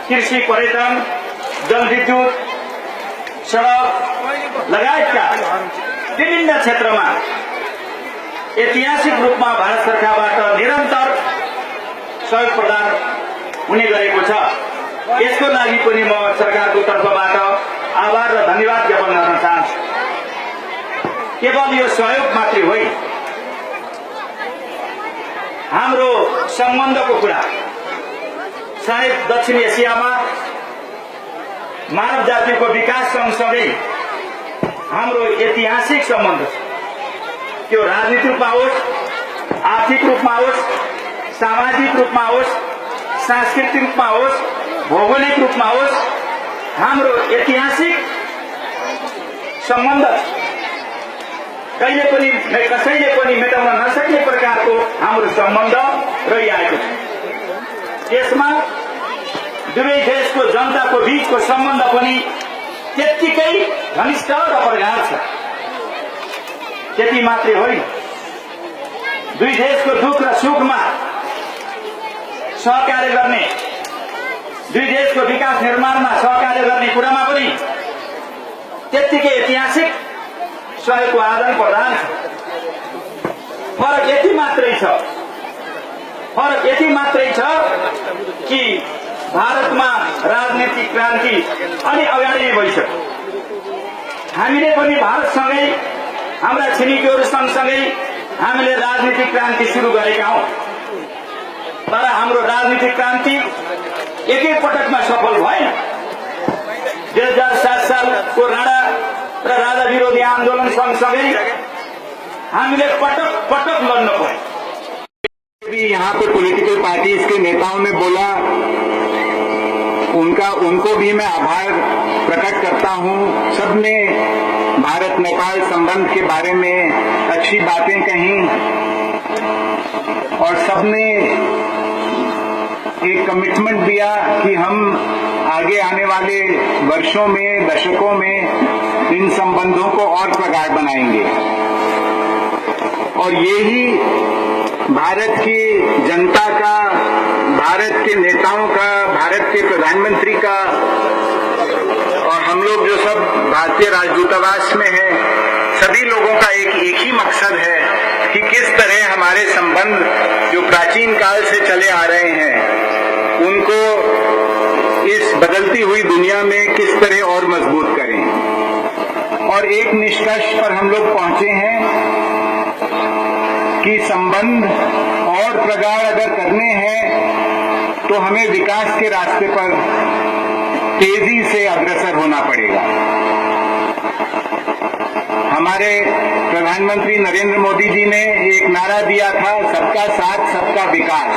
कृषि, पर्यटन, जलविद्युत, सडक लगायतका विभिन्न क्षेत्रमा ऐतिहासिक रूपमा भारत सरकारबाट निरन्तर सहयोग प्रदान हुने गरेको छ। यसको लागि पनि म सरकारको तर्फबाट आभार र धन्यवाद ज्ञापन गर्न चाहन्छु। केवल यो सहयोग मात्रै होइन, हाम्रो सम्बन्धको कुरा सायद दक्षिण एसियामा मानव जातिको विकास सँगसँगै हाम्रो ऐतिहासिक सम्बन्ध छ। त्यो राजनीतिक रूपमा होस्, आर्थिक रूपमा होस्, सामाजिक रूपमा होस्, सांस्कृतिक रूपमा होस्, भौगोलिक रूपमा होस्, हाम्रो ऐतिहासिक सम्बन्ध कहिले पनि कसैले पनि मेटाउन नसक्ने प्रकारको हाम्रो सम्बन्ध रहिआएको छ। यसमा दुवै देशको जनताको बीचको सम्बन्ध पनि त्यत्तिकै घनिष्ठ र प्रगाढ छ। त्यति मात्रै होइन, दुई देशको दुख र सुखमा सहकार्य गर्ने, दुई देशको विकास निर्माणमा सहकार्य गर्ने कुरामा पनि त्यत्तिकै ऐतिहासिक सहयोगको आदान प्रदान छ। फरक यति मात्रै छ कि भारतमा राजनीतिक क्रान्ति अलि अगाडि नै भइसक्यो। हामीले पनि भारतसँगै हाम्रा छिमेकीहरू सँगसँगै हामीले राजनीतिक क्रान्ति सुरु गरेका हौं, तर हाम्रो राजनीतिक क्रान्ति एकै पटकमा सफल भएन। 2007 सालको राणा र राजा विरोधी आन्दोलन सँगसँगै हामीले पटक पटक लड्न पर्यो। यहाँ पे पॉलिटिकल पार्टीज के नेताओं ने बोला, उनको भी मैं आभार प्रकट करता हूँ। सबने भारत नेपाल संबंध के बारे में अच्छी बातें कही और सबने एक कमिटमेंट दिया कि हम आगे आने वाले वर्षों में, दशकों में इन संबंधों को और प्रगाढ़ बनाएंगे। और यही भारत की जनता का, भारत के नेताओं का, भारत के प्रधानमंत्री का और हम लोग जो सब भारतीय राजदूतावास में हैं, सभी लोगों का एक ही मकसद है कि किस तरह हमारे संबंध जो प्राचीन काल से चले आ रहे हैं उनको इस बदलती हुई दुनिया में किस तरह और मजबूत करें। और एक निष्कर्ष पर हम लोग पहुंचे हैं कि संबंध और प्रगाढ़ अगर करने हैं तो हमें विकास के रास्ते पर तेजी से अग्रसर होना पड़ेगा। हमारे प्रधानमंत्री नरेंद्र मोदी जी ने एक नारा दिया था, सबका साथ सबका विकास।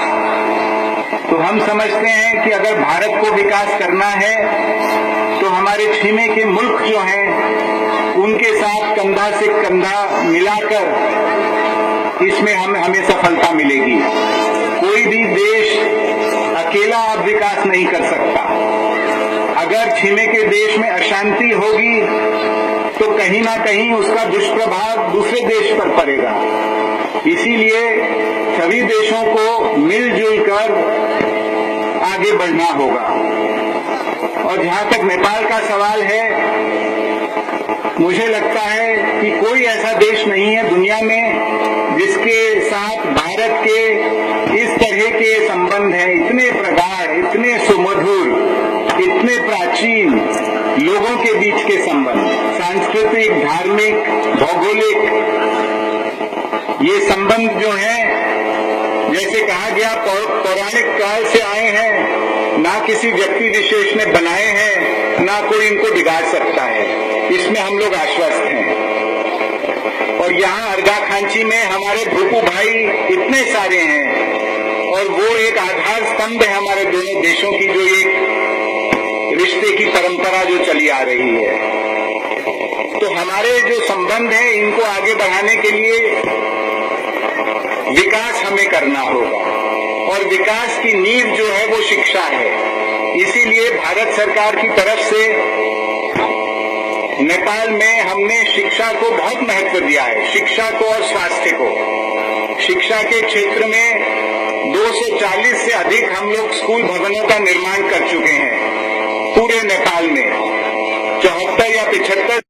तो हम समझते हैं कि अगर भारत को विकास करना है तो हमारे छीमे के मुल्क जो हैं उनके साथ कंधा से कंधा मिलाकर इसमें हमें सफलता मिलेगी। कोई भी देश अकेला अब विकास नहीं कर सकता। अगर छीमे के देश में अशांति होगी तो कहीं ना कहीं उसका दुष्प्रभाव दूसरे देश पर पड़ेगा। इसीलिए सभी देशों को मिलजुल कर आगे बढ़ना होगा। और जहां तक नेपाल का सवाल है, मुझे लगता है कि कोई ऐसा देश नहीं है दुनिया में जिसके साथ भारत के इस तरह के संबंध हैं, इतने प्रगाढ़, इतने सुमधुर, इतने प्राचीन लोगों के बीच के संबंध, सांस्कृतिक, धार्मिक, भौगोलिक, ये संबंध जो हैं, जैसे कहा गया, पौराणिक काल से आए हैं, ना किसी व्यक्ति विशेष ने बनाए हैं, ना कोई इनको बिगाड़ सकता है। इसमें हम लोग आश्वस्त हैं। और यहाँ अर्घाखांची में हमारे भूपू भाई इतने सारे हैं और वो एक आधार स्तंभ है हमारे दोनों देशों की, जो एक रिश्ते की परंपरा जो चली आ रही है। तो हमारे जो संबंध हैं इनको आगे बढ़ाने के लिए विकास हमें करना होगा और विकास की नींव जो है वो शिक्षा है। इसीलिए भारत सरकार की तरफ से नेपाल में हमने शिक्षा को बहुत महत्व दिया है, शिक्षा को और स्वास्थ्य को। शिक्षा के क्षेत्र में 240 से अधिक हम लोग स्कूल भवनों का निर्माण कर चुके हैं पूरे नेपाल में। 74 या 75